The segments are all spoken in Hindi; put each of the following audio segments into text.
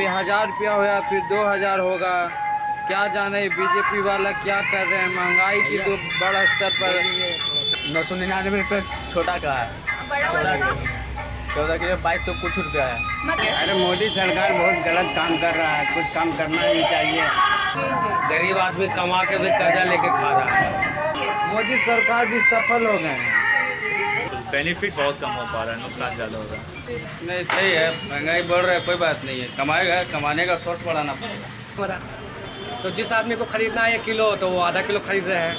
अभी 1000 रुपया हुआ फिर 2000 होगा। क्या जाने बीजेपी वाला क्या कर रहे हैं। महंगाई की तो बड़ा स्तर पर 999 रुपये छोटा का है, 14 किलो 2200 कुछ रुपया है। अरे मोदी सरकार बहुत गलत काम कर रहा है, कुछ काम करना ही चाहिए। गरीब आदमी कमा के भी कर्जा लेके खा रहा है। मोदी सरकार भी सफल हो गए हैं। बेनिफिट बहुत कम हो पा रहा है, नुकसान ज़्यादा हो रहा है। नहीं सही है, महंगाई बढ़ रहा है, कोई बात नहीं है। कमाएगा, कमाने का सोर्स बढ़ाना पड़ेगा। तो जिस आदमी को खरीदना है 1 किलो तो वो आधा किलो खरीद रहे हैं,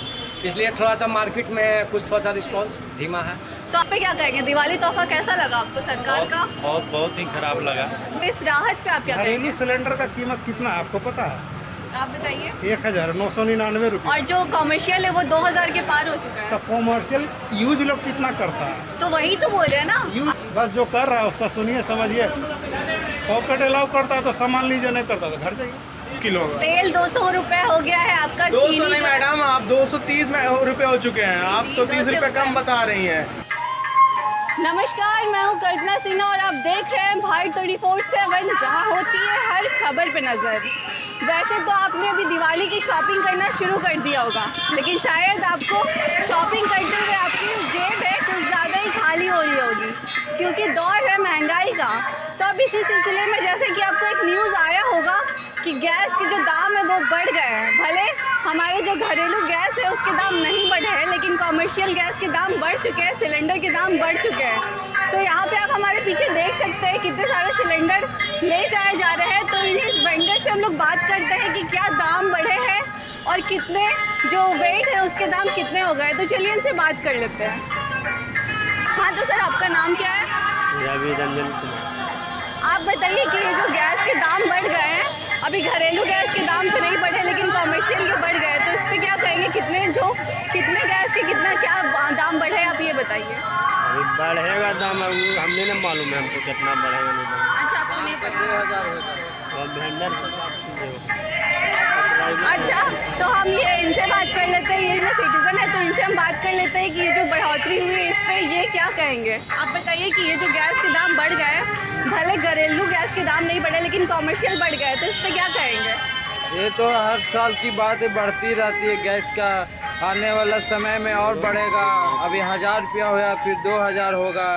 इसलिए थोड़ा सा मार्केट में कुछ थोड़ा सा रिस्पॉन्स धीमा है। तो आप पे क्या कहेंगे, दिवाली तोहफा कैसा लगा आपको सरकार का? बहुत ही खराब लगा। इस राहत पे आप क्या कहेंगे? घरेलू सिलेंडर का कीमत कितना है आपको पता है? आप बताइए। 1999 रुपये। और जो कमर्शियल है वो 2000 के पार हो चुका है। तो कॉमर्शियल यूज लोग कितना करता है? तो वही तो बोल रहे हैं ना। यूज बस जो कर रहा है उसका सुनिए समझिए। पॉकेट अलाउ करता है तो सामान लीजिए, नहीं करता तो घर जाइए। किलो तेल 200 रुपए हो गया है आपका। 200 नहीं मैडम, आप 230 रुपए हो चुके हैं। आप तो 30 रुपए कम बता रही हैं। नमस्कार, मैं हूँ कल्पना सिन्हा और आप देख रहे हैं भारत 24/7, जहाँ होती है हर खबर पे नज़र। वैसे तो आपने अभी दिवाली की शॉपिंग करना शुरू कर दिया होगा, लेकिन शायद आपको शॉपिंग करते हुए आपकी जेब है कुछ ज़्यादा ही खाली हो रही होगी, क्योंकि दौर है महंगाई का। तो अब इसी सिलसिले में जैसे कि आपको एक न्यूज़ आया होगा कि गैस के जो दाम है वो बढ़ गए हैं। भले हमारे जो घरेलू गैस है उसके दाम नहीं बढ़े हैं, लेकिन कॉमर्शियल गैस के दाम बढ़ चुके हैं, सिलेंडर के दाम बढ़ चुके हैं। तो यहाँ पे आप हमारे पीछे देख सकते हैं कितने सारे सिलेंडर ले जाए जा रहे हैं। तो इन्हीं वेंडर से हम लोग बात करते हैं कि क्या दाम बढ़े हैं और कितने जो वेट है उसके दाम कितने हो गए। तो चलिए इनसे बात कर लेते हैं। हाँ तो सर, आपका नाम क्या है? रवि रंजन कुमार। आप बताइए कि ये जो गैस के दाम बढ़ गए हैं, अभी घरेलू गैस के दाम तो नहीं बढ़े लेकिन कॉमर्शियल के बढ़ गए, तो इस पर क्या कहेंगे? कितने गैस के कितना क्या दाम बढ़े, आप ये बताइए। अभी बढ़ेगा दाम, हमने ना मालूम है हमको कितना बढ़ेगा नहीं बढ़ेगा। अच्छा, आपको नहीं पता? और वेंडर से बात कीजिए। अच्छा, तो हम ये इनसे बात कर लेते हैं, ये ना सिटीजन है तो इनसे हम बात कर लेते हैं कि ये जो बढ़ोतरी हुई है इस पर ये क्या कहेंगे। आप बताइए कि ये जो गैस के दाम बढ़ गए, भले घरेलू गैस के दाम नहीं बढ़े लेकिन कॉमर्शियल बढ़ गए, तो इस पर क्या कहेंगे? ये तो हर साल की बात है, बढ़ती रहती है। गैस का आने वाला समय में और बढ़ेगा। अभी 1000 रुपया हुआ फिर 2000 होगा।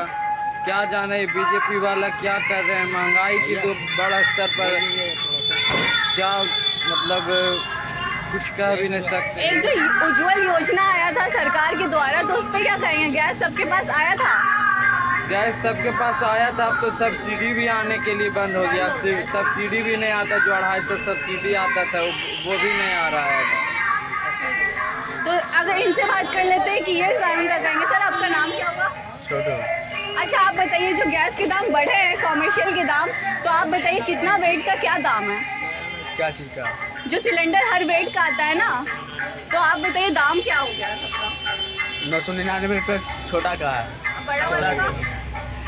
क्या जाने बीजेपी वाला क्या कर रहे हैं। महंगाई की तो बड़ा स्तर पर क्या मतलब कुछ कह भी नहीं सकते। एक जो उज्ज्वल योजना आया था सरकार के द्वारा, तो उस पर क्या कहेंगे? गैस सबके पास आया था? गैस सबके पास आया था, अब तो सब्सिडी भी आने के लिए बंद हो गया। सब्सिडी भी नहीं आता, जो 250 सब्सिडी आता था वो भी नहीं आ रहा है। तो अगर इनसे बात कर लेते हैं कि ये इस बारे में क्या कहेंगे। सर, आपका नाम क्या होगा? छोटो। अच्छा, आप बताइए जो गैस के दाम बढ़े हैं कॉमर्शियल के दाम, तो आप बताइए कितना वेट का क्या दाम है? क्या चीज़ का? जो सिलेंडर हर वेट का आता है ना, तो आप बताइए दाम क्या हो गया सबका? 999 रुपये छोटा का है, बड़ा वाला का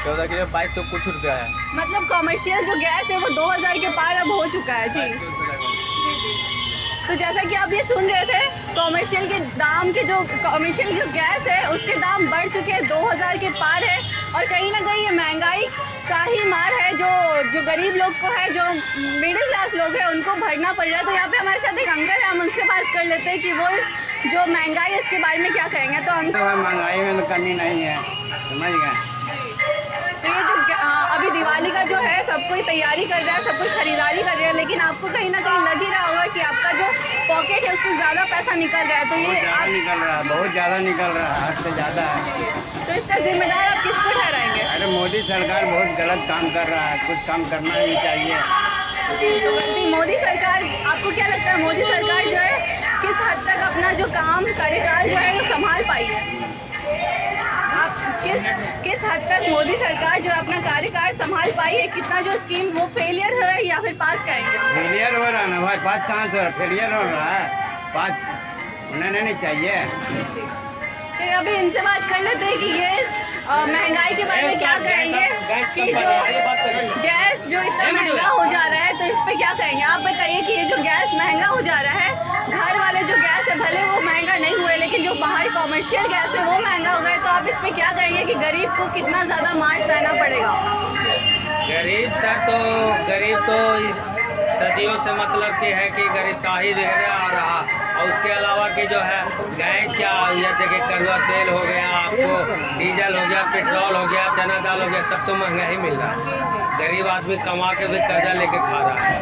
14 किलो 2200 कुछ रुपया है। मतलब कॉमर्शियल जो गैस है वो 2000 के पार अब हो चुका है। जी तो जैसा कि आप ये सुन रहे थे, कॉमर्शियल के दाम के जो कॉमर्शियल जो गैस है उसके दाम बढ़ चुके हैं, 2000 के पार है। और कहीं ना कहीं ये महंगाई का ही मार है जो गरीब लोग को है, जो मिडिल क्लास लोग हैं उनको भरना पड़ रहा है। तो यहाँ पे हमारे साथ एक अंकल है, हम उनसे बात कर लेते हैं कि वो इस जो महंगाई है इसके बारे में क्या कहेंगे। तो महंगाई में तो कमी नहीं है, समझ गए। तो ये जो अभी दिवाली का जो है सब कोई तैयारी कर रहा है, सब कोई खरीदारी कर रहा है, लेकिन आपको कहीं ना कहीं लग ही रहा होगा कि आपका जो पॉकेट है उससे ज़्यादा पैसा निकल रहा है। तो ये आप निकल रहा है, बहुत ज़्यादा निकल रहा है, हद से ज़्यादा है। तो इसका जिम्मेदार आप किसको ठहराएंगे? अरे मोदी सरकार बहुत गलत काम कर रहा है, कुछ काम करना ही चाहिए। तो गलती मोदी सरकार, आपको क्या लगता है मोदी सरकार जो है किस हद तक अपना जो काम कार्यकाल जो है वो संभाल पाई है? आप किस हद तक मोदी सरकार जो है अपना कार्यकाल संभाल पाई है? कितना जो स्कीम वो फेलियर है या फिर पास करेंगे? फेलियर हो रहा है ना भाई, पास कहाँ से हो रहा है? फेलियर हो रहा है, पास होना नहीं चाहिए। तो अभी इनसे बात कर लेते हैं कि ये महंगाई के बारे में क्या कहेंगे कि जो गैस जो इतना महंगा हो जा रहा है, तो इस पे क्या कहेंगे? आप बताइए कि ये जो गैस महंगा हो जा रहा है, घर वाले जो गैस है भले वो महंगा नहीं हुए, लेकिन जो बाहर कॉमर्शियल गैस है वो महंगा हो गए, तो आप इस पे क्या कहेंगे कि गरीब को कितना ज़्यादा मार सहना पड़ेगा? गरीब तो सदियों से मतलब कि है कि गरीबता ही आ रहा। और उसके अलावा कि जो है गैस क्या जैसे कि कड़वा तेल हो गया, आपको डीजल हो गया, पेट्रोल हो गया, चना दाल हो गया, सब तो महंगा ही मिल रहा है। गरीब आदमी कमा के भी कर्जा लेके खा रहा है।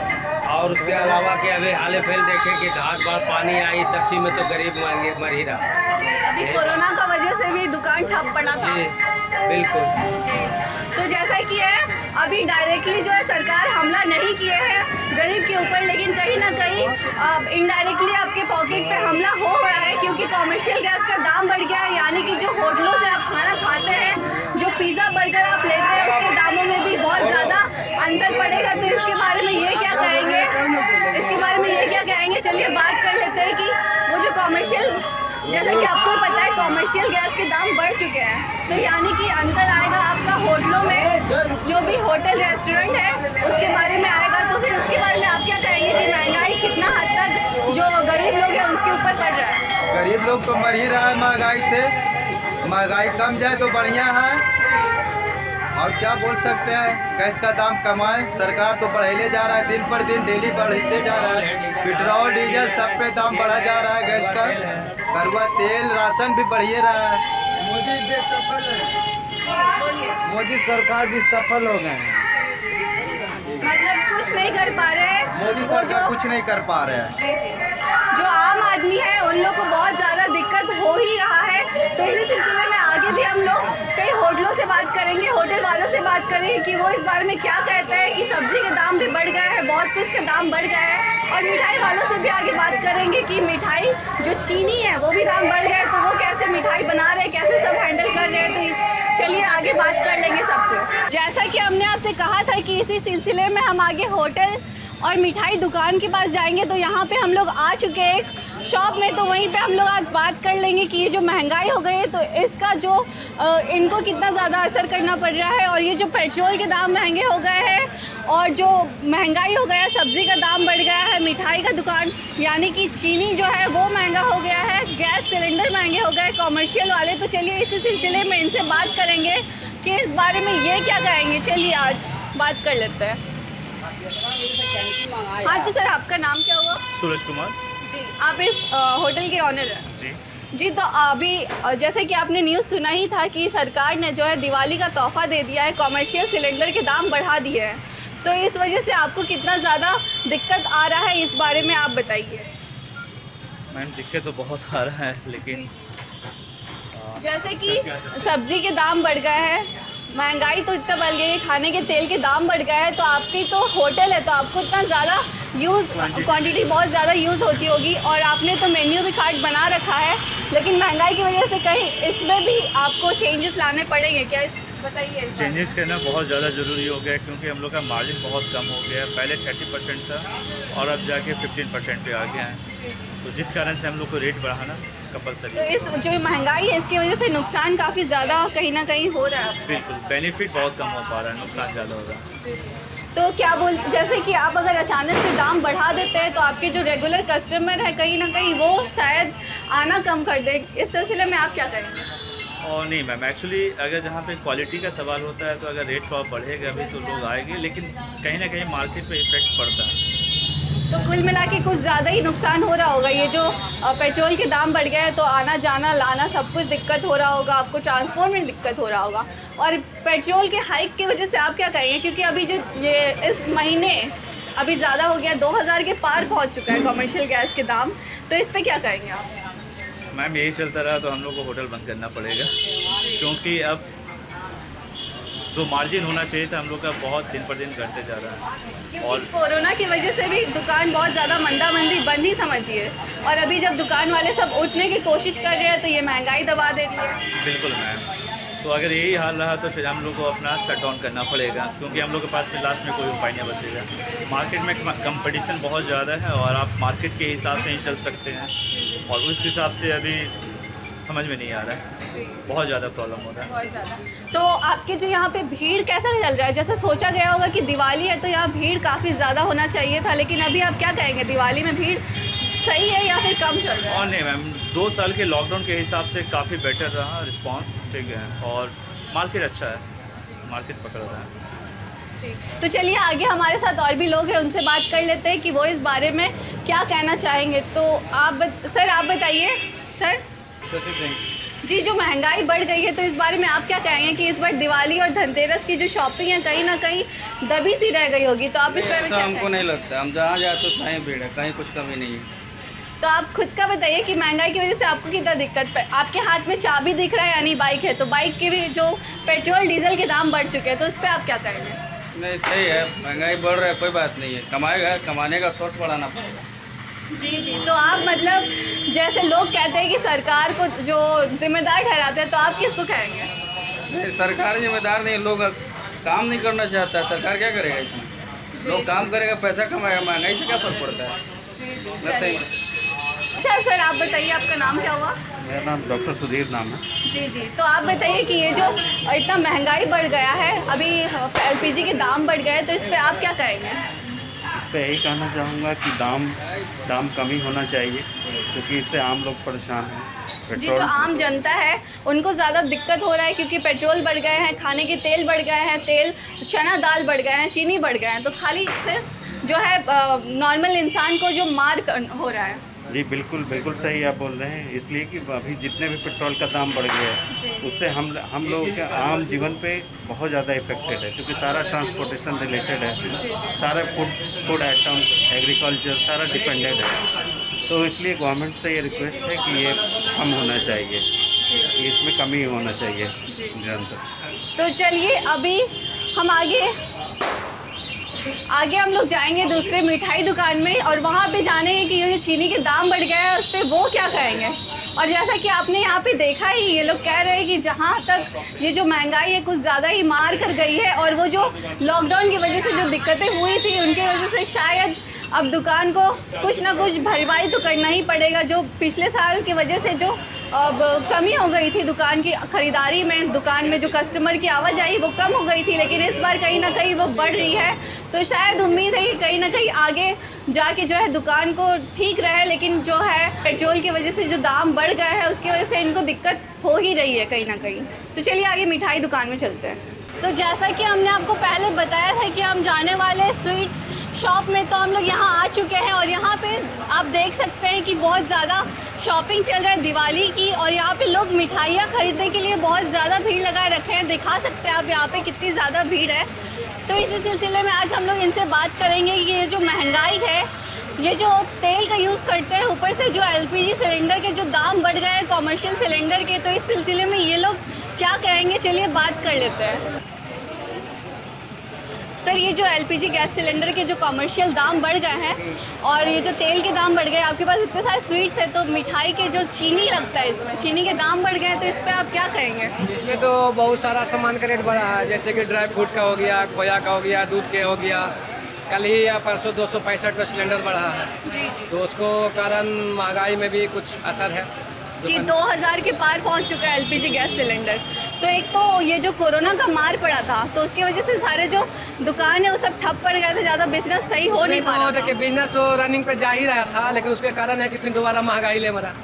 और उसके अलावा कि अभी हाल फिल देखें कि घाट बार पानी आई, सब चीज़ में तो गरीब मर ही रहा। अभी कोरोना का वजह से भी दुकान ठप पड़ा था। बिल्कुल। तो जैसा कि है अभी डायरेक्टली जो है सरकार हमला नहीं किए हैं गरीब के ऊपर, लेकिन कहीं ना कहीं इनडायरेक्टली आपके पॉकेट पे हमला हो रहा है, क्योंकि कॉमर्शियल गैस का दाम बढ़ गया है। यानी कि जो होटलों से आप खाना खाते हैं, जो पिज़्ज़ा बर्गर आप लेते हैं, उसके दामों में भी बहुत ज़्यादा अंतर पड़ेगा। तो इसके बारे में ये क्या कहेंगे, चलिए बात कर लेते हैं कि वो जो कॉमर्शियल, जैसा कि आपको पता है कॉमर्शियल गैस के दाम बढ़ चुके हैं, तो यानी कि अंतर आएगा आपका होटलों में, जो भी होटल रेस्टोरेंट है उसके बारे में आएगा। तो फिर उसके बारे में आप क्या कहेंगे कि महंगाई कितना हद तक जो गरीब लोग हैं उसके ऊपर पड़ रहा है? गरीब लोग तो मर ही रहा है महंगाई से। महंगाई कम जाए तो बढ़िया है, और क्या बोल सकते हैं। गैस का दाम कमाए, सरकार तो बढ़ाइले जा रहा है, दिन पर दिन डेली बढ़ते जा रहा है। पेट्रोल डीजल सब पे दाम बढ़ा जा रहा है, गैस का, कड़वा तेल, राशन भी बढ़िए रहा है। मोदी सरकार भी सफल हो गए हैं। मतलब कुछ नहीं कर पा रहे हैं मोदी सरकार, कुछ नहीं कर पा रहे हैं। जी। जो आम आदमी है उन लोग को बहुत ज़्यादा दिक्कत हो ही रहा है। तो इसी सिलसिले में आगे भी हम लोग कई होटलों से बात करेंगे, होटल वालों से बात करेंगे कि वो इस बारे में क्या कहते हैं कि सब्जी के दाम भी बढ़ गए हैं, बहुत कुछ के दाम बढ़ गए हैं। और मिठाई वालों से भी आगे बात करेंगे कि मिठाई जो चीनी है वो भी दाम बढ़ गए, तो वो कैसे मिठाई बना रहे हैं, कैसे सब हैंडल कर रहे हैं। तो चलिए आगे बात कर लेंगे सबसे। जैसा कि हमने आपसे कहा था कि इसी सिलसिले में हम आगे होटल और मिठाई दुकान के पास जाएंगे, तो यहाँ पे हम लोग आ चुके हैं एक शॉप में, तो वहीं पे हम लोग आज बात कर लेंगे कि ये जो महंगाई हो गई है तो इसका जो इनको कितना ज़्यादा असर करना पड़ रहा है। और ये जो पेट्रोल के दाम महंगे हो गए हैं और जो महंगाई हो गया है, सब्ज़ी का दाम बढ़ गया है, मिठाई का दुकान यानी कि चीनी जो है वो महंगा हो गया है, गैस सिलेंडर महंगे हो गए कॉमर्शियल वाले। तो चलिए इसी सिलसिले में इनसे बात करेंगे कि इस बारे में ये क्या कहेंगे। चलिए आज बात कर लेते हैं। हाँ, तो सर आपका नाम क्या हुआ? सूरज कुमार जी, आप इस होटल के ऑनर हैं? जी, तो अभी जैसे कि आपने न्यूज़ सुना ही था कि सरकार ने जो है दिवाली का तोहफा दे दिया है, कॉमर्शियल सिलेंडर के दाम बढ़ा दिए हैं। तो इस वजह से आपको कितना ज़्यादा दिक्कत आ रहा है, इस बारे में आप बताइए। मैम दिक्कत तो बहुत आ रहा है, लेकिन जैसे कि सब्ज़ी के दाम बढ़ गए हैं, महंगाई तो इतना बढ़ गई है, खाने के तेल के दाम बढ़ गए हैं, तो आपकी तो होटल है तो आपको इतना ज़्यादा क्वांटिटी बहुत ज़्यादा यूज़ होती होगी, और आपने तो मेन्यू भी कार्ड बना रखा है, लेकिन महंगाई की वजह से कहीं इसमें भी आपको चेंजेस लाने पड़ेंगे क्या? बताइए। चेंजेस करना बहुत ज़्यादा ज़रूरी हो गया, क्योंकि हम लोग का मार्जिन बहुत कम हो गया है। पहले 30% था और अब जाके 15% पे आ गया है, तो जिस कारण से हम लोग को रेट बढ़ाना कंपलसरी। तो इस जो महंगाई है इसकी वजह से नुकसान काफ़ी ज़्यादा कहीं ना कहीं हो रहा है। बिल्कुल, बेनिफिट बहुत कम हो पा रहा है, नुकसान ज़्यादा हो रहा है। तो क्या जैसे कि आप अगर अचानक से दाम बढ़ा देते हैं तो आपके जो रेगुलर कस्टमर है कहीं ना कहीं वो शायद आना कम कर दे, इस सिलसिले में आप क्या करेंगे? और नहीं मैम, एक्चुअली अगर जहाँ पे क्वालिटी का सवाल होता है तो अगर रेट थोड़ा बढ़ेगा भी तो लोग आएंगे, लेकिन कहीं ना कहीं मार्केट पे इफेक्ट पड़ता है। तो कुल मिला के कुछ ज़्यादा ही नुकसान हो रहा होगा। ये जो पेट्रोल के दाम बढ़ गए हैं तो आना जाना लाना सब कुछ दिक्कत हो रहा होगा, आपको ट्रांसपोर्ट में दिक्कत हो रहा होगा। और पेट्रोल के हाइक की वजह से आप क्या करेंगे, क्योंकि अभी जो ये इस महीने अभी ज़्यादा हो गया, 2000 के पार पहुंच चुका है कमर्शियल गैस के दाम, तो इस पर क्या करेंगे आप? मैम यही चलता रहा तो हम लोग को होटल बंद करना पड़ेगा, क्योंकि अब जो मार्जिन होना चाहिए था हम लोग का बहुत दिन पर दिन घटते जा रहा है। क्योंकि और कोरोना की वजह से भी दुकान बहुत ज़्यादा मंदी बंद ही समझिए, और अभी जब दुकान वाले सब उठने की कोशिश कर रहे हैं तो ये महंगाई दबा दे रही है। बिल्कुल मैम, तो अगर यही हाल रहा तो फिर हम लोग को अपना शट डाउन करना पड़ेगा, क्योंकि हम लोग के पास फिर लास्ट में कोई उपाय नहीं बचेगा। मार्केट में कंपटीशन बहुत ज़्यादा है और आप मार्केट के हिसाब से ही चल सकते हैं, और उस हिसाब से अभी समझ में नहीं आ रहा है, बहुत ज़्यादा प्रॉब्लम हो रहा है। बहुत ज़्यादा। तो आपके जो यहाँ पे भीड़ कैसा चल रहा है? जैसे सोचा गया होगा कि दिवाली है तो यहाँ भीड़ काफ़ी ज़्यादा होना चाहिए था, लेकिन अभी आप क्या कहेंगे, दिवाली में भीड़ सही है या फिर कम चल रहा है? और नहीं मैम, 2 साल के लॉकडाउन के हिसाब से काफ़ी बेटर रहा रिस्पांस, ठीक है, और मार्केट अच्छा है, मार्केट पकड़ रहा है। जी, तो चलिए आगे हमारे साथ और भी लोग हैं, उनसे बात कर लेते हैं कि वो इस बारे में क्या कहना चाहेंगे। तो सर आप बताइए। सर शशि सिंह। जी, जो महंगाई बढ़ गई है तो इस बारे में आप क्या कहेंगे कि इस बार दिवाली और धनतेरस की जो शॉपिंग है कहीं ना कहीं दबी सी रह गई होगी, तो आप इस बारे में ऐसा क्या हमको कहेंगे? नहीं लगता, हम जहाँ जाए तो कहीं भीड़ है, कहीं कुछ कमी नहीं है। तो आप खुद का बताइए कि महंगाई की वजह से आपको कितना दिक्कत आपके हाथ में चाबी दिख रहा है यानी बाइक है, तो बाइक के भी जो पेट्रोल डीजल के दाम बढ़ चुके हैं, तो उस पर आप क्या कहेंगे? नहीं सही है, महंगाई बढ़ रहा है, कोई बात नहीं है, कमाएगा, कमाने का सोर्स बढ़ाना पड़ेगा। जी जी, तो आप मतलब जैसे लोग कहते हैं कि सरकार को जो जिम्मेदार ठहराते हैं, तो आप किसको कहेंगे? नहीं, सरकार जिम्मेदार नहीं, लोग काम नहीं करना चाहता है, सरकार क्या करेगा इसमें? लोग काम करेगा, पैसा कमाएगा, महंगाई से क्या फर्क पड़ता है? जी जी, बताइए। अच्छा सर आप बताइए, आपका नाम क्या हुआ? मेरा नाम डॉक्टर सुधीर नाम है। जी जी, तो आप बताइए कि ये जो इतना महंगाई बढ़ गया है, अभी एलपीजी के दाम बढ़ गए, तो इस पर आप क्या कहेंगे? इस पर यही कहना चाहूँगा कि दाम कम ही होना चाहिए, क्योंकि इससे आम लोग परेशान हैं। जी, जो आम जनता है उनको ज़्यादा दिक्कत हो रहा है क्योंकि पेट्रोल बढ़ गए हैं, खाने के तेल बढ़ गए हैं, तेल चना दाल बढ़ गए हैं, चीनी बढ़ गए हैं, तो खाली सिर्फ जो है नॉर्मल इंसान को जो हो रहा है। जी बिल्कुल सही आप बोल रहे हैं, इसलिए कि अभी जितने भी पेट्रोल का दाम बढ़ गया है उससे हम लोगों के आम जीवन पे बहुत ज़्यादा इफेक्टेड है, क्योंकि सारा ट्रांसपोर्टेशन रिलेटेड है, सारा फूड आइटम, एग्रीकल्चर सारा डिपेंडेंट है। तो इसलिए गवर्नमेंट से ये रिक्वेस्ट है कि ये कम होना चाहिए, इसमें कमी होना चाहिए निरंतर। तो चलिए अभी हम आगे हम लोग जाएंगे दूसरे मिठाई दुकान में और वहाँ पे जानेंगे कि ये जो चीनी के दाम बढ़ गए हैं उस पर वो क्या कहेंगे। और जैसा कि आपने यहाँ पे देखा ही, ये लोग कह रहे हैं कि जहाँ तक ये जो महंगाई है कुछ ज़्यादा ही मार कर गई है, और वो जो लॉकडाउन की वजह से जो दिक्कतें हुई थी उनकी वजह से शायद अब दुकान को कुछ ना कुछ भरपाई तो करना ही पड़ेगा। जो पिछले साल की वजह से जो अब कमी हो गई थी दुकान की ख़रीदारी में, दुकान में जो कस्टमर की आवाजाही वो कम हो गई थी, लेकिन इस बार कहीं ना कहीं वो बढ़ रही है। तो शायद उम्मीद है कि कहीं ना कहीं आगे जाके जो है दुकान को ठीक रहे, लेकिन जो है पेट्रोल की वजह से जो दाम बढ़ गए हैं उसकी वजह से इनको दिक्कत हो ही रही है कहीं ना कहीं। तो चलिए आगे मिठाई दुकान में चलते हैं। तो जैसा कि हमने आपको पहले बताया था कि हम जाने वाले स्वीट्स शॉप में, तो हम लोग यहाँ आ चुके हैं और यहाँ पे आप देख सकते हैं कि बहुत ज़्यादा शॉपिंग चल रहा है दिवाली की, और यहाँ पे लोग मिठाइयाँ खरीदने के लिए बहुत ज़्यादा भीड़ लगाए रखे हैं। दिखा सकते हैं आप यहाँ पे कितनी ज़्यादा भीड़ है। तो इसी सिलसिले में आज हम लोग इनसे बात करेंगे कि ये जो महंगाई है, ये जो तेल का यूज़ करते हैं, ऊपर से जो एलपीजी सिलेंडर के जो दाम बढ़ गए हैं कॉमर्शियल सिलेंडर के, तो इस सिलसिले में ये लोग क्या कहेंगे, चलिए बात कर लेते हैं। सर ये जो एलपीजी गैस सिलेंडर के जो कॉमर्शियल दाम बढ़ गए हैं और ये जो तेल के दाम बढ़ गए, आपके पास इतने सारे स्वीट्स हैं, तो मिठाई के जो चीनी लगता है इसमें चीनी के दाम बढ़ गए हैं, तो इस पर आप क्या कहेंगे? इसमें तो बहुत सारा सामान का रेट बढ़ा है, जैसे कि ड्राई फ्रूट का हो गया, खोया का हो गया, दूध के हो गया। कल ही या परसों 265 का सिलेंडर बढ़ा है, तो उसको कारण महंगाई में भी कुछ असर है जी। 2000 के पार पहुंच चुका है एलपीजी गैस सिलेंडर। तो एक तो ये जो कोरोना का मार पड़ा था, तो उसकी वजह से सारे जो दुकान है वो सब ठप पड़ गए थे, ज़्यादा बिजनेस सही हो नहीं पा रहा था। देखिए बिजनेस तो रनिंग पे जा ही रहा था, लेकिन उसके कारण है कि फिर दोबारा महंगाई ले मरा।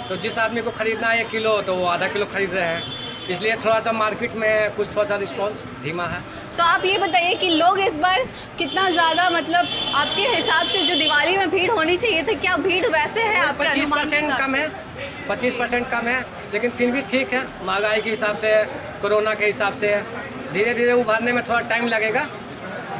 तो जिस आदमी को खरीदना है 1 किलो, तो वो आधा किलो खरीद रहे हैं, इसलिए थोड़ा सा मार्केट में कुछ थोड़ा सा रिस्पॉन्स धीमा है। तो आप ये बताइए कि लोग इस बार कितना ज़्यादा, मतलब आपके हिसाब से जो दिवाली में भीड़ होनी चाहिए थी, क्या भीड़ वैसे है? आपका 25% कम है, 25% कम है, लेकिन फिर भी ठीक है। महंगाई के हिसाब से, कोरोना के हिसाब से धीरे धीरे उभरने में थोड़ा टाइम लगेगा।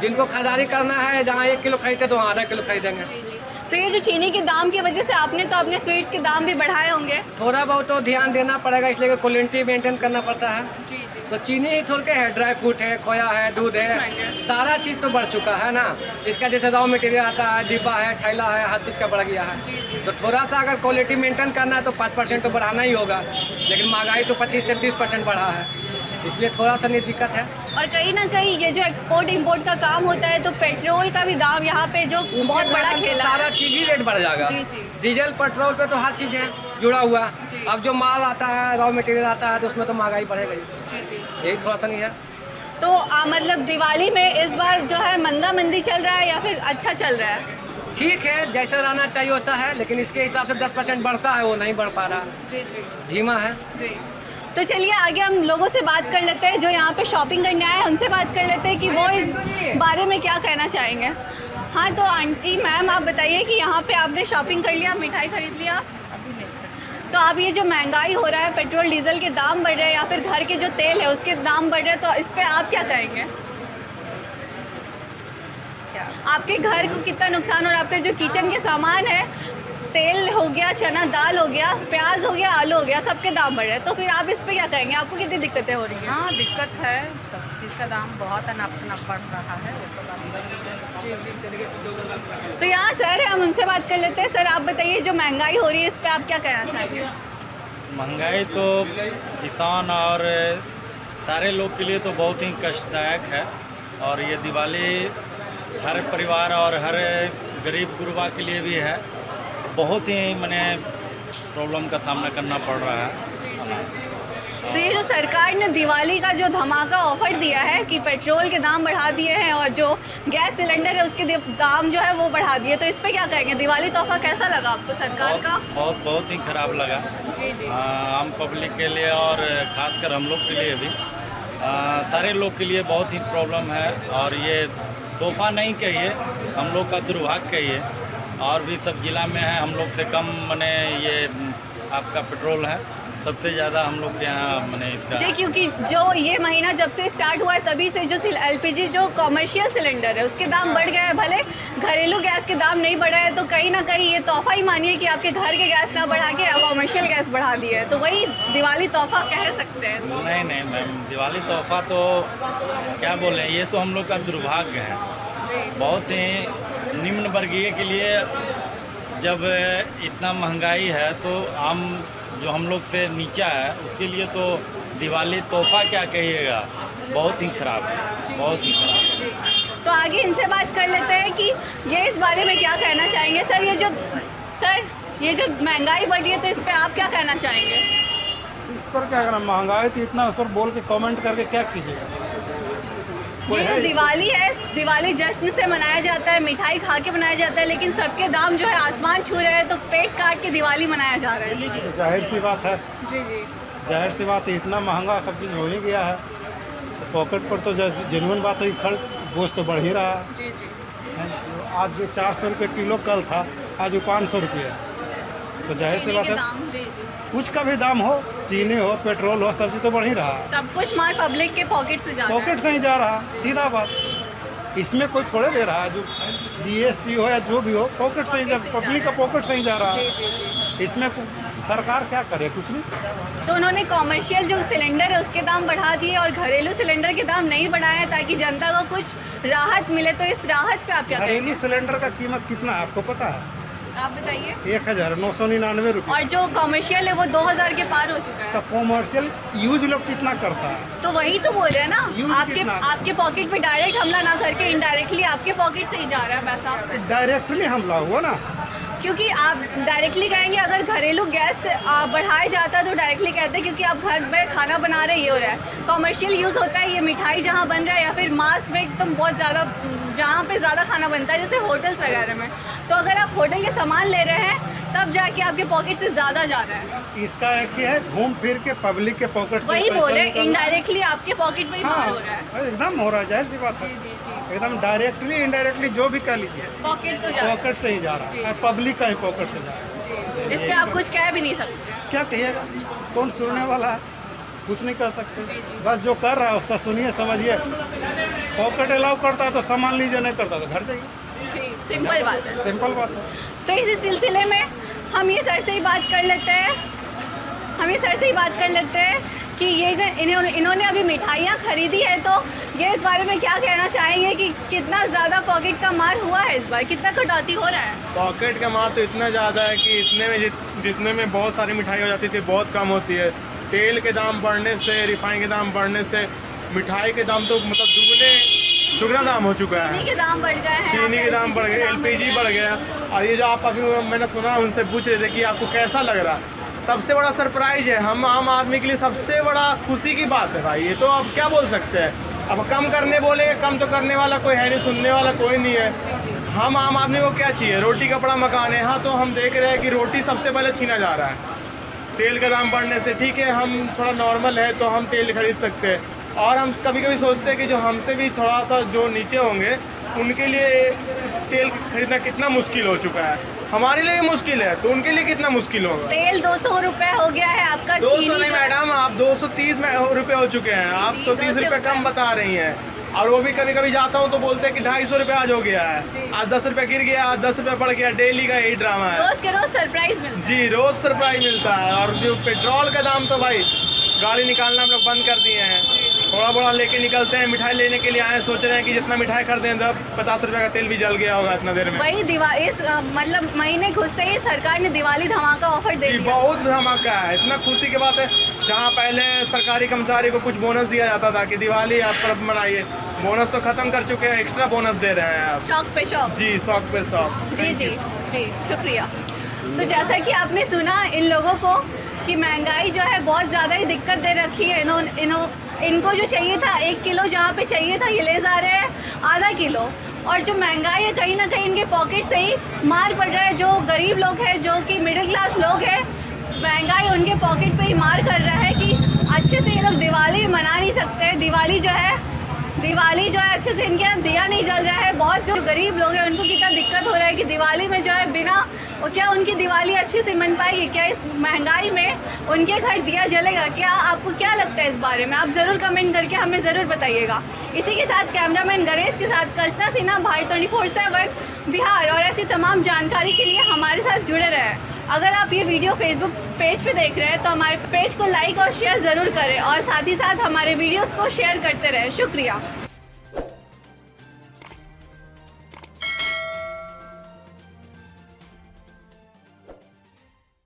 जिनको खरीदारी करना है, जहाँ 1 किलो खरीदते तो वहाँ आधा किलो खरीदेंगे। तो ये जो चीनी के दाम की वजह से आपने तो अपने स्वीट्स के दाम भी बढ़ाए होंगे? थोड़ा बहुत तो ध्यान देना पड़ेगा, इसलिए क्वालिटी मेंटेन करना पड़ता है। तो चीनी ही थोड़े है, ड्राई फ्रूट है, खोया है, दूध है, सारा चीज़ तो बढ़ चुका है ना। इसका जैसे रॉ मटेरियल आता है, डिब्बा है, थैला है, हर चीज़ का बढ़ गया है। तो थोड़ा सा अगर क्वालिटी मेंटेन करना है तो 5% तो बढ़ाना ही होगा, लेकिन महंगाई तो 25 से 30% बढ़ा है, इसलिए थोड़ा सा नहीं दिक्कत है। और कहीं ना कहीं ये जो एक्सपोर्ट इंपोर्ट का काम होता है, तो पेट्रोल का भी दाम यहाँ पे जो बहुत बड़ा खेला है, सारा चीज़ ही रेट बढ़ जाएगा। डीजल पेट्रोल पे तो हर चीज़ है जुड़ा हुआ। अब जो माल आता है, रॉ मटेरियल आता है, तो उसमें तो महंगाई बढ़ेगा ही। यही थोड़ा सा नहीं है। तो मतलब दिवाली में इस बार जो है मंदा मंदी चल रहा है या फिर अच्छा चल रहा है? ठीक है, जैसा रहना चाहिए वैसा है, लेकिन इसके हिसाब से 10% बढ़ता है, वो नहीं बढ़ पा रहा, धीमा है। तो चलिए आगे हम लोगों से बात कर लेते हैं जो यहाँ पे शॉपिंग करने आए हैं, उनसे बात कर लेते हैं कि वो इस बारे में क्या कहना चाहेंगे। हाँ तो आंटी मैम आप बताइए कि यहाँ पे आपने शॉपिंग कर लिया, मिठाई खरीद लिया? तो आप ये जो महंगाई हो रहा है, पेट्रोल डीजल के दाम बढ़ रहे हैं या फिर घर के जो तेल है उसके दाम बढ़ रहे हैं, तो इस पर आप क्या कहेंगे? आपके घर को कितना नुकसान हो रहा है? आपके जो किचन के सामान है, तेल हो गया, चना दाल हो गया, प्याज हो गया, आलू हो गया, सबके दाम बढ़ रहे हैं, तो फिर आप इस पे क्या कहेंगे? आपको कितनी दिक्कतें हो रही हैं? हाँ दिक्कत है, सब चीज़ का दाम बहुत अनाप शनाप बढ़ रहा है, वो तो बात सही है। तो यहाँ सर है, हम उनसे बात कर लेते हैं। सर आप बताइए जो महंगाई हो रही है इस पे आप क्या कहना चाहेंगे? महंगाई तो किसान और सारे लोग के लिए तो बहुत ही कष्टदायक है, और ये दिवाली हर परिवार और हर गरीब गुरबा के लिए भी है, बहुत ही मैंने प्रॉब्लम का सामना करना पड़ रहा है। तो ये जो सरकार ने दिवाली का जो धमाका ऑफर दिया है कि पेट्रोल के दाम बढ़ा दिए हैं और जो गैस सिलेंडर है उसके दाम जो है वो बढ़ा दिए, तो इस पे क्या कहेंगे? दिवाली तोहफा कैसा लगा आपको सरकार का? बहुत ही खराब लगा जी जी। आम पब्लिक के लिए और ख़ासकर हम लोग के लिए भी, सारे लोग के लिए बहुत ही प्रॉब्लम है। और ये तोहफा नहीं कहिए, हम लोग का दुर्भाग्य कहिए, और भी सब जिला में है हम लोग से कम मने ये आपका पेट्रोल है, सबसे ज़्यादा हम लोग के यहाँ मने इसका जी, क्योंकि जो ये महीना जब से स्टार्ट हुआ है तभी से जो LPG जो कॉमर्शियल सिलेंडर है उसके दाम बढ़ गए हैं। भले घरेलू गैस के दाम नहीं बढ़े हैं, तो कहीं ना कहीं ये तोहफा ही मानिए कि आपके घर के गैस ना बढ़ा के कॉमर्शियल गैस बढ़ा दिए है, तो वही दिवाली तोहफा कह सकते हैं। नहीं मैम, दिवाली तोहफा तो क्या बोलें, ये तो हम लोग का दुर्भाग्य है। बहुत ही निम्न वर्गीय के लिए जब इतना महंगाई है, तो आम जो हम लोग से नीचा है उसके लिए तो दिवाली तोहफा क्या कहिएगा, बहुत ही खराब है, बहुत ही खराब। तो आगे इनसे बात कर लेते हैं कि ये इस बारे में क्या कहना चाहेंगे। सर ये जो महंगाई बढ़ी है तो इस पर आप क्या कहना चाहेंगे? इस पर क्या करना, महंगाई तो इतना, उस पर बोल के कमेंट करके क्या कीजिएगा? ये जो दिवाली है, दिवाली जश्न से मनाया जाता है, मिठाई खा के मनाया जाता है, लेकिन सबके दाम जो है आसमान छू रहे हैं, तो पेट काट के दिवाली मनाया जा रहा है। तो जाहिर सी बात है, जी जी, जाहिर सी बात है, इतना महंगा सब चीज़ हो ही गया है, तो पॉकेट पर तो जेन्युइन बात है, खर्च गोश्त तो बढ़ ही रहा है। जी जी। आज जो 400 रुपये किलो कल था, आज वो 500 रुपये है, तो जाहिर सी बात है कुछ का भी दाम हो, चीनी हो, पेट्रोल हो, सब चीज़ तो बढ़ ही रहा है। सब कुछ मार पब्लिक के पॉकेट से जा रहा है। पॉकेट से ही जा रहा, सीधा बात। इसमें कोई थोड़े दे रहा है, जो GST हो या जो भी हो, पॉकेट से ही, जब पब्लिक का पॉकेट से ही जा रहा है। इसमें सरकार क्या करे? कुछ नहीं। तो उन्होंने कॉमर्शियल जो सिलेंडर है उसके दाम बढ़ा दिए और घरेलू सिलेंडर के दाम नहीं बढ़ाए ताकि जनता को कुछ राहत मिले, तो इस राहत पे आप क्या कहेंगे? घरेलू सिलेंडर का कीमत कितना है आपको पता है? आप बताइए। 1999 रुपये। और जो कॉमर्शियल है वो 2000 के पार हो चुका है। तो कॉमर्शियल यूज लोग कितना करता है? तो वही तो बोल रहे हैं ना, कितना? आपके पॉकेट पे डायरेक्ट हमला ना करके इनडायरेक्टली आपके पॉकेट से ही जा रहा है पैसा। डायरेक्टली हमला हुआ ना, क्योंकि आप डायरेक्टली कहेंगे, अगर घरेलू गैस बढ़ाया जाता है तो डायरेक्टली कहते हैं क्योंकि आप घर में खाना बना रहे, ये हो रहा है। कॉमर्शियल यूज़ होता है ये मिठाई जहाँ बन रहा है या फिर मास में एकदम बहुत ज़्यादा, जहाँ पे ज़्यादा खाना बनता है, जैसे होटल्स वगैरह में। तो अगर आप होटल के सामान ले रहे हैं तब जाके आपके पॉकेट से ज़्यादा जा रहा है। इसका एक ही है, घूम फिर के पब्लिक के पॉकेट से वही बोल रहे हैं, इनडायरेक्टली आपके पॉकेट में ही मार हो रहा है। एकदम हो रहा है, जाहिर सी बात है, एकदम डायरेक्टली इनडायरेक्टली जो भी कह लीजिए, पॉकेट तो जा रहा है, पॉकेट से ही जा रहा है, पब्लिक का ही पॉकेट से जा रहा है। इस पे आप कुछ कह भी नहीं सकते। क्या कहिएगा, कौन सुनने वाला है? कुछ नहीं कर सकते, बस जो कर रहा है उसका सुनिए, समझिए। पॉकेट अलाउ करता है तो सामान लीजिए, नहीं करता तो घर जाइए। सिंपल बात है, सिंपल बात है। तो इसी सिलसिले में हम ये सर से ही बात कर लेते हैं, कि ये जो इन्होंने अभी मिठाइयाँ खरीदी है, तो ये इस बारे में क्या कहना चाहेंगे कि कितना ज़्यादा पॉकेट का मार हुआ है इस बार, कितना कटौती हो रहा है? पॉकेट का मार तो इतना ज़्यादा है कि इतने में जितने में बहुत सारी मिठाई हो जाती थी, बहुत कम होती है। तेल के दाम बढ़ने से, रिफाइन के दाम बढ़ने से, मिठाई के दाम तो मतलब दुगना दाम हो चुका है। चीनी के दाम बढ़ गए हैं, चीनी के दाम बढ़ गए, LPG बढ़ गया। और ये जो आप अभी मैंने सुना, उनसे पूछ रहे थे कि आपको कैसा लग रहा है। सबसे बड़ा सरप्राइज है, हम आम आदमी के लिए सबसे बड़ा खुशी की बात है भाई। ये तो अब क्या बोल सकते हैं, अब कम करने बोलेंगे, कम तो करने वाला कोई है नहीं, सुनने वाला कोई नहीं है। हम आम आदमी को क्या चाहिए? रोटी कपड़ा मकान है। हाँ, तो हम देख रहे हैं कि रोटी सबसे पहले छीना जा रहा है। तेल का दाम बढ़ने से ठीक है, हम थोड़ा नॉर्मल है तो हम तेल खरीद सकते हैं। और हम कभी कभी सोचते हैं कि जो हमसे भी थोड़ा सा जो नीचे होंगे उनके लिए तेल खरीदना कितना मुश्किल हो चुका है। हमारे लिए मुश्किल है तो उनके लिए कितना मुश्किल होगा। तेल 200 रुपए हो गया है आपका। 200 नहीं मैडम, आप 230 रुपये हो चुके हैं। आप तो 30 रुपये कम बता रही हैं। और वो भी कभी कभी जाता हूँ तो बोलते हैं कि 250 रुपये आज हो गया है, आज 10 रुपये गिर गया, आज 10 रुपये बढ़ गया। डेली का यही ड्रामा है। रोज के रोज सरप्राइज मिलता है। जी, रोज सरप्राइज मिलता है। और जो पेट्रोल का दाम तो भाई गाड़ी निकालना हम लोग बंद कर दिए हैं। थोड़ा बड़ा लेके निकलते हैं, मिठाई लेने के लिए आए, सोच रहे हैं कि जितना मिठाई खरीदें तब 50 रुपये का तेल भी जल गया होगा इतना देर में। वही इस मतलब महीने घुसते ही सरकार ने दिवाली धमाका ऑफर दे जी, दिया। बहुत धमाका है। इतना खुशी की बात है। जहाँ पहले सरकारी कर्मचारी को कुछ बोनस दिया जाता था कि दिवाली आप पर्व मनाइए, बोनस तो खत्म कर चुके हैं, एक्स्ट्रा बोनस दे रहे हैं आप। शौक पे शौक। जी, शौक पे शौक। जी जी जी, शुक्रिया। तो जैसा कि आपने सुना इन लोगों को कि महंगाई जो है बहुत ज़्यादा ही दिक्कत दे रखी है। इनको जो चाहिए था 1 किलो जहाँ पे चाहिए था ये ले जा रहे हैं आधा किलो। और जो महंगाई है कहीं ना कहीं इनके पॉकेट से ही मार पड़ रहा है। जो गरीब लोग हैं, जो कि मिडिल क्लास लोग हैं, महंगाई उनके पॉकेट पे ही मार कर रहा है कि अच्छे से ये लोग दिवाली मना नहीं सकते। दिवाली जो है अच्छे से इनके यहाँ दिया नहीं जल रहा है। बहुत जो गरीब लोग हैं उनको कितना दिक्कत हो रहा है कि दिवाली में जो है बिना और क्या उनकी दिवाली अच्छे से मन पाएगी, क्या इस महंगाई में उनके घर दिया जलेगा? क्या आपको क्या लगता है इस बारे में? आप ज़रूर कमेंट करके हमें ज़रूर बताइएगा। इसी के साथ कैमरामैन गणेश के साथ कल्पना सिन्हा, भारत 24/7 बिहार। और ऐसी तमाम जानकारी के लिए हमारे साथ जुड़े रहें। अगर आप ये वीडियो फेसबुक पेज पे देख रहे हैं तो हमारे पेज को लाइक और शेयर ज़रूर करें और साथ ही साथ हमारे वीडियोस को शेयर करते रहें। शुक्रिया।